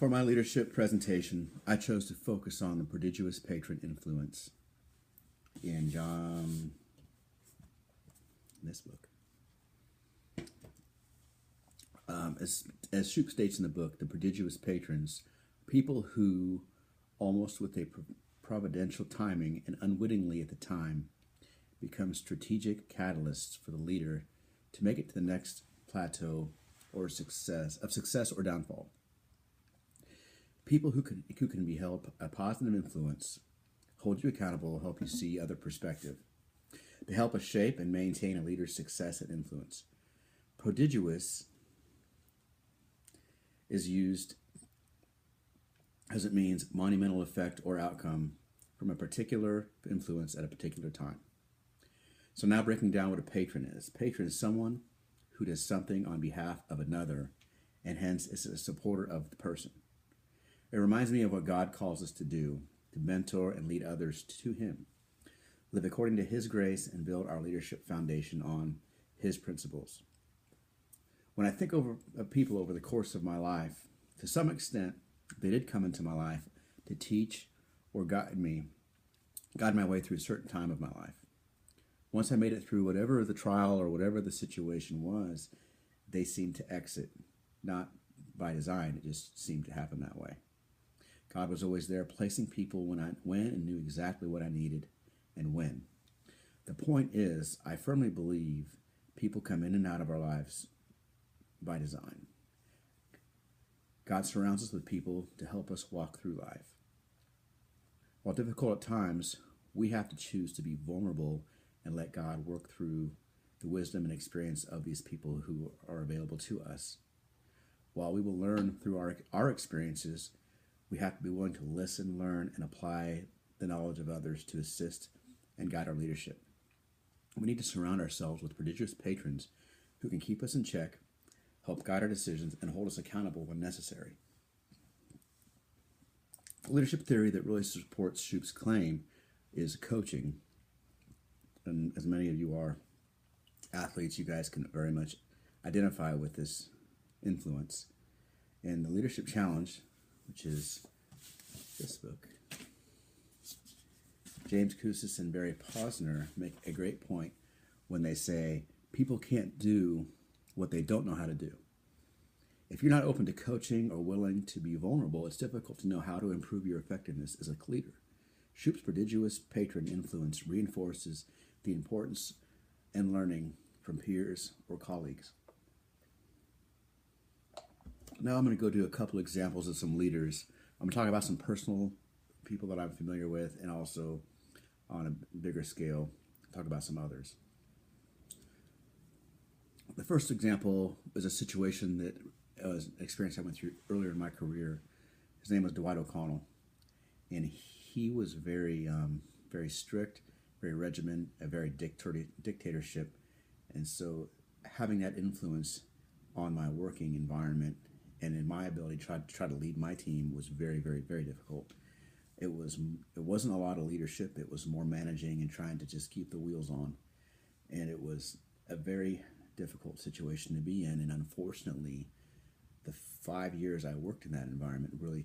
For my leadership presentation, I chose to focus on the prodigious patron influence in this book. As Shoup states in the book, the prodigious patrons, people who, almost with a providential timing and unwittingly at the time, become strategic catalysts for the leader to make it to the next plateau or success or downfall. People who can be held a positive influence, hold you accountable, help you see other perspective. They help us shape and maintain a leader's success and influence. Prodigious is used as it means monumental effect or outcome from a particular influence at a particular time. So now breaking down what a patron is. Patron is someone who does something on behalf of another and hence is a supporter of the person. It reminds me of what God calls us to do, to mentor and lead others to Him, live according to His grace, and build our leadership foundation on His principles. When I think of people over the course of my life, to some extent, they did come into my life to teach or guide my way through a certain time of my life. Once I made it through whatever the trial or whatever the situation was, they seemed to exit, not by design, it just seemed to happen that way. God was always there, placing people when I went and knew exactly what I needed and when. The point is, I firmly believe people come in and out of our lives by design. God surrounds us with people to help us walk through life. While difficult at times, we have to choose to be vulnerable and let God work through the wisdom and experience of these people who are available to us. While we will learn through our experiences, we have to be willing to listen, learn, and apply the knowledge of others to assist and guide our leadership. We need to surround ourselves with prodigious patrons who can keep us in check, help guide our decisions, and hold us accountable when necessary. The leadership theory that really supports Shoup's claim is coaching. And as many of you are athletes, you guys can very much identify with this influence. And the Leadership Challenge, which is this book, James Kouzes and Barry Posner make a great point when they say people can't do what they don't know how to do. If you're not open to coaching or willing to be vulnerable, it's difficult to know how to improve your effectiveness as a leader. Shoup's prodigious patron influence reinforces the importance in learning from peers or colleagues. Now I'm going to go do a couple examples of some leaders. I'm going to talk about some personal people that I'm familiar with, and also on a bigger scale, talk about some others. The first example is a situation that was an experience I went through earlier in my career. His name was Dwight O'Connell, and he was very strict, very regimented, a very dictatorship, and so having that influence on my working environment and in my ability to try to lead my team was very, very, very difficult. It wasn't a lot of leadership. It was more managing and trying to just keep the wheels on, and it was a very difficult situation to be in. And unfortunately, the 5 years I worked in that environment really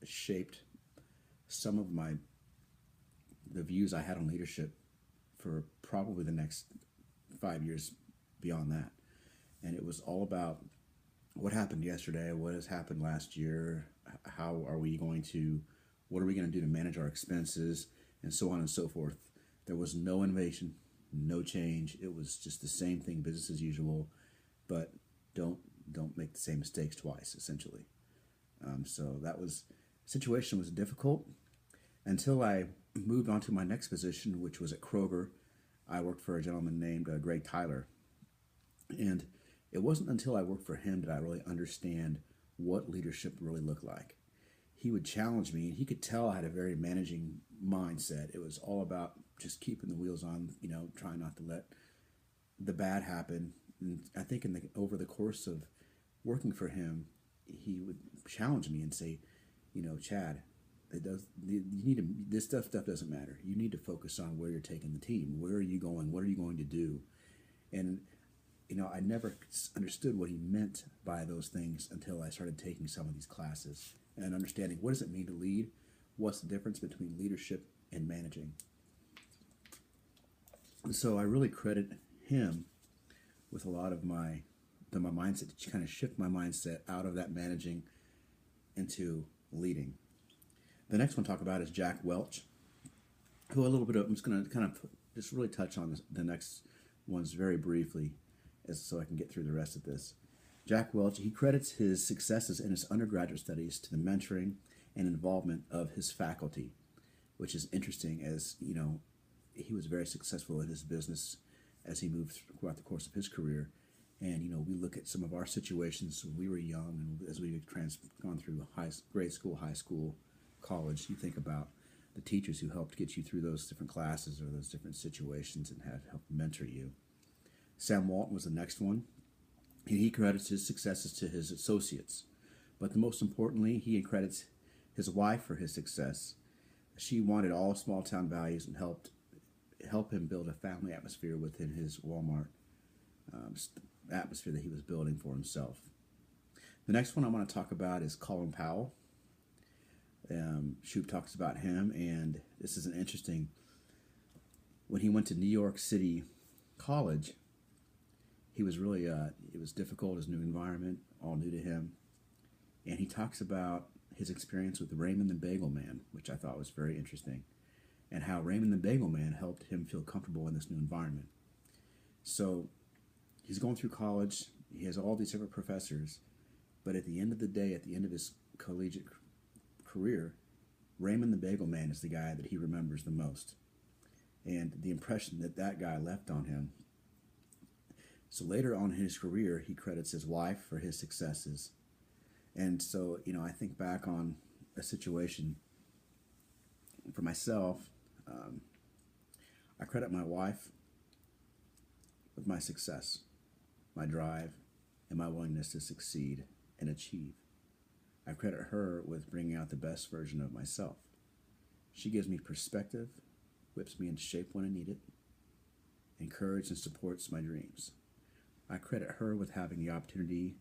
shaped some of the views I had on leadership for probably the next 5 years beyond that. And it was all about what happened yesterday, what has happened last year, what are we going to do to manage our expenses, and so on and so forth. There was no innovation, no change. It was just the same thing, business as usual, but don't make the same mistakes twice, essentially. So situation was difficult until I moved on to my next position, which was at Kroger. I worked for a gentleman named Greg Tyler, and it wasn't until I worked for him that I really understand what leadership really looked like. He would challenge me, and he could tell I had a very managing mindset. It was all about just keeping the wheels on, trying not to let the bad happen. And I think over the course of working for him, he would challenge me and say, Chad, this stuff doesn't matter. You need to focus on where you're taking the team. Where are you going? What are you going to do? And I never understood what he meant by those things until I started taking some of these classes and understanding what does it mean to lead, what's the difference between leadership and managing. And so I really credit him with a lot of my mindset to kind of shift my mindset out of that managing into leading. The next one to talk about is Jack Welch, who I'm just going to kind of just really touch on the next ones very briefly, so I can get through the rest of this. Jack Welch, he credits his successes in his undergraduate studies to the mentoring and involvement of his faculty, which is interesting as, he was very successful in his business as he moved throughout the course of his career. And, we look at some of our situations when we were young and as we've gone through grade school, high school, college, you think about the teachers who helped get you through those different classes or those different situations and have helped mentor you. Sam Walton was the next one. He credits his successes to his associates, but the most importantly, he credits his wife for his success. She wanted all small town values and help him build a family atmosphere within his Walmart atmosphere that he was building for himself. The next one I want to talk about is Colin Powell. Shoup talks about him, and this is an interesting. When he went to New York City College, he was really it was difficult, his new environment, all new to him, and he talks about his experience with Raymond the Bagel Man, which I thought was very interesting, and how Raymond the Bagel Man helped him feel comfortable in this new environment. So he's going through college, he has all these different professors, but at the end of the day, at the end of his collegiate career, Raymond the Bagel Man is the guy that he remembers the most, and the impression that guy left on him. So later on in his career, he credits his wife for his successes. And so, I think back on a situation for myself. I credit my wife with my success, my drive, and my willingness to succeed and achieve. I credit her with bringing out the best version of myself. She gives me perspective, whips me into shape when I need it, encourages and supports my dreams. I credit her with having the opportunity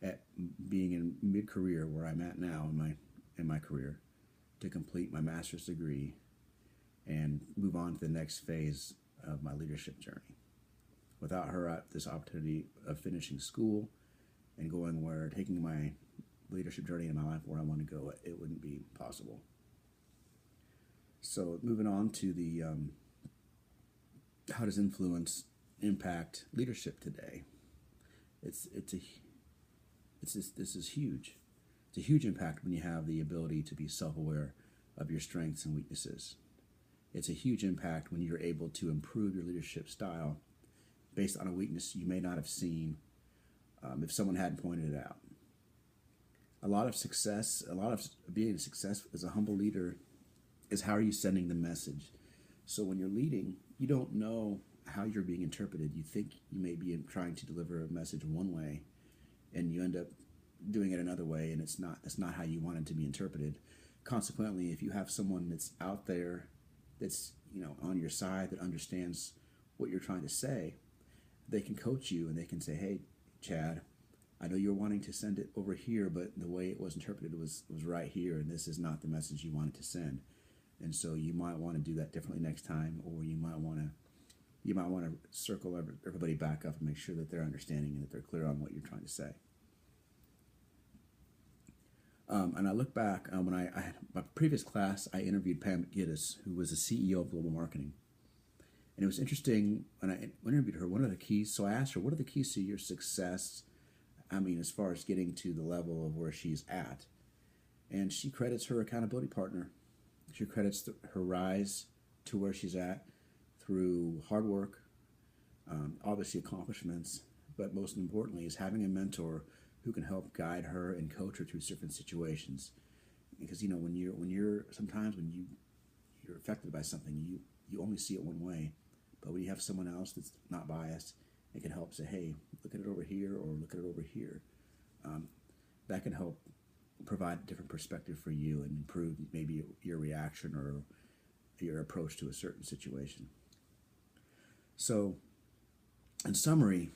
at being in mid-career where I'm at now in my career to complete my master's degree and move on to the next phase of my leadership journey. Without her, this opportunity of finishing school and taking my leadership journey in my life where I want to go, it wouldn't be possible. So moving on to the how does influence impact leadership today? This is huge. It's a huge impact when you have the ability to be self-aware of your strengths and weaknesses. It's a huge impact when you're able to improve your leadership style based on a weakness you may not have seen if someone hadn't pointed it out. A lot of being a success as a humble leader is how are you sending the message. So when you're leading, you don't know how you're being interpreted. You think you may be trying to deliver a message one way, and you end up doing it another way, and that's not how you want it to be interpreted. Consequently, if you have someone that's out there that's on your side that understands what you're trying to say, they can coach you and they can say, hey, Chad, I know you're wanting to send it over here, but the way it was interpreted was right here, and this is not the message you wanted to send. And so you might want to do that differently next time, or you might want to circle everybody back up and make sure that they're understanding and that they're clear on what you're trying to say. And I look back when I had my previous class, I interviewed Pam McGinnis, who was the CEO of Global Marketing. And it was interesting when I interviewed her, one of the keys, so I asked her, what are the keys to your success? As far as getting to the level of where she's at. And she credits her accountability partner. She credits her rise to where she's at through hard work, obviously accomplishments, but most importantly is having a mentor who can help guide her and coach her through different situations. Because when you're affected by something, you only see it one way. But when you have someone else that's not biased, it can help say, hey, look at it over here or look at it over here. That can help provide a different perspective for you and improve maybe your reaction or your approach to a certain situation. So, in summary,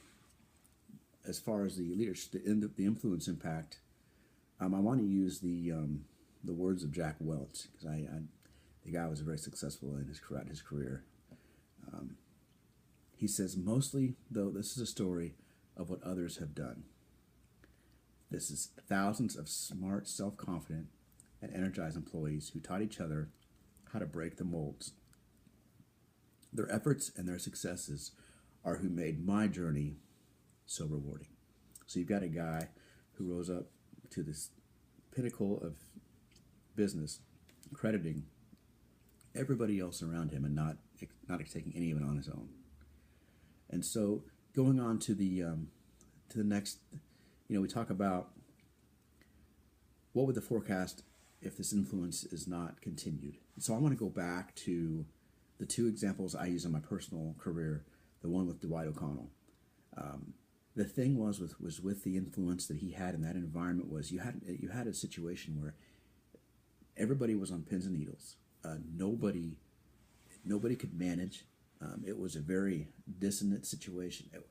as far as the leadership, the influence impact, I want to use the words of Jack Welch, because the guy was very successful in throughout his career. He says, mostly, though, this is a story of what others have done. This is thousands of smart, self-confident, and energized employees who taught each other how to break the molds. Their efforts and their successes are who made my journey so rewarding. So you've got a guy who rose up to this pinnacle of business, crediting everybody else around him and not taking any of it on his own. And so going on to the next, we talk about what would the forecast if this influence is not continued. So I want to go back to the two examples I use in my personal career. The one with Dwight O'Connell. The thing was with the influence that he had in that environment was you had a situation where everybody was on pins and needles. Nobody could manage. It was a very dissonant situation. It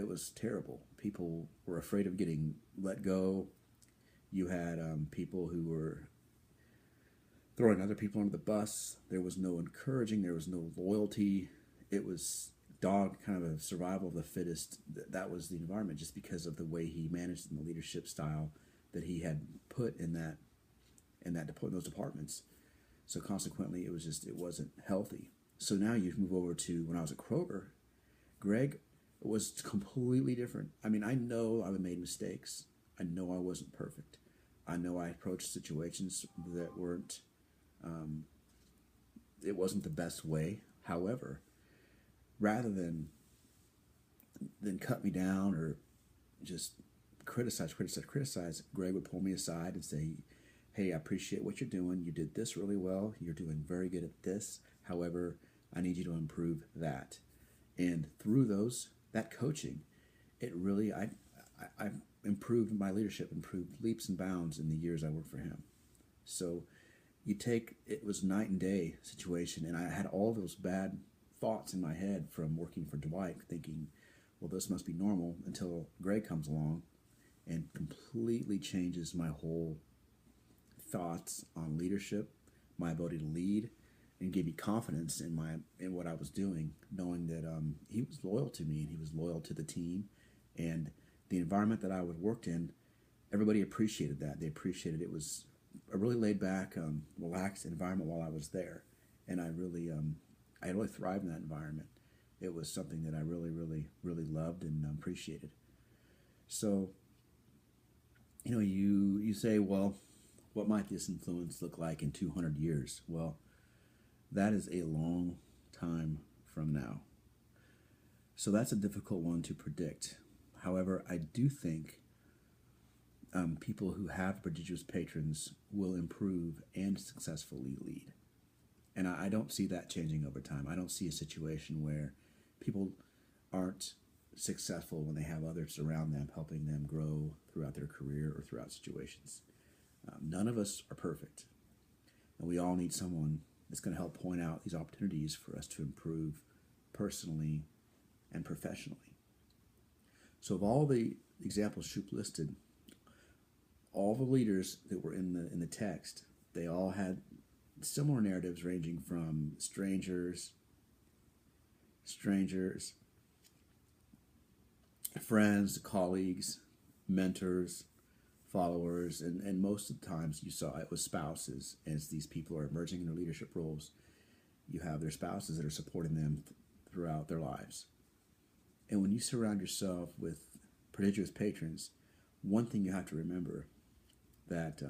was terrible. People were afraid of getting let go. You had people who were throwing other people under the bus. There was no encouraging. There was no loyalty. It was kind of a survival of the fittest. That was the environment, just because of the way he managed and the leadership style that he had put in those departments. So consequently, it wasn't healthy. So now you move over to when I was at Kroger. Greg was completely different. I mean, I know I made mistakes. I know I wasn't perfect. I know I approached situations that weren't. It wasn't the best way. However, rather than cut me down or just criticize, Greg would pull me aside and say, hey, I appreciate what you're doing. You did this really well. You're doing very good at this. However, I need you to improve that. And through that coaching, it really, I improved my leadership, improved leaps and bounds in the years I worked for him. So it was night and day situation, and I had all those bad thoughts in my head from working for Dwight, thinking, well, this must be normal, until Greg comes along and completely changes my whole thoughts on leadership, my ability to lead, and gave me confidence in what I was doing, knowing that he was loyal to me and he was loyal to the team, and the environment that I would worked in, everybody appreciated that. They appreciated it was a really laid back, relaxed environment while I was there, and I really thrived in that environment. It was something that I really, really, really loved and appreciated. So, you say, well, what might this influence look like in 200 years? Well, that is a long time from now. So that's a difficult one to predict. However, I do think people who have prodigious patrons will improve and successfully lead. And I don't see that changing over time. I don't see a situation where people aren't successful when they have others around them helping them grow throughout their career or throughout situations. None of us are perfect. And we all need someone that's going to help point out these opportunities for us to improve personally and professionally. So of all the examples Shoup listed, all the leaders that were in the text, they all had similar narratives ranging from strangers, friends, colleagues, mentors, followers, and most of the times you saw it was spouses. As these people are emerging in their leadership roles, you have their spouses that are supporting them throughout their lives. And when you surround yourself with prodigious patrons, one thing you have to remember that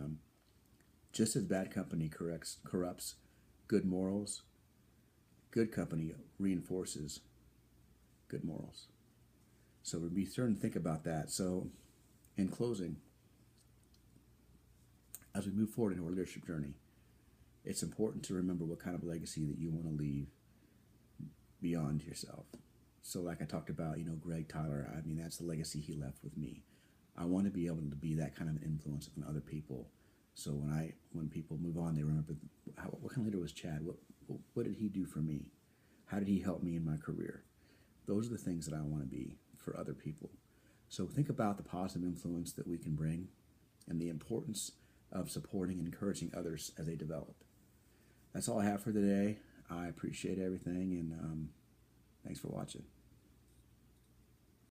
just as bad company corrupts good morals, good company reinforces good morals. So we'll be certain to think about that. So in closing, as we move forward in our leadership journey, it's important to remember what kind of legacy that you want to leave beyond yourself. So like I talked about, Greg Tyler, that's the legacy he left with me. I want to be able to be that kind of an influence on other people. So when people move on, they remember, what kind of leader was Chad? What did he do for me? How did he help me in my career? Those are the things that I want to be for other people. So think about the positive influence that we can bring and the importance of supporting and encouraging others as they develop. That's all I have for today. I appreciate everything, and thanks for watching.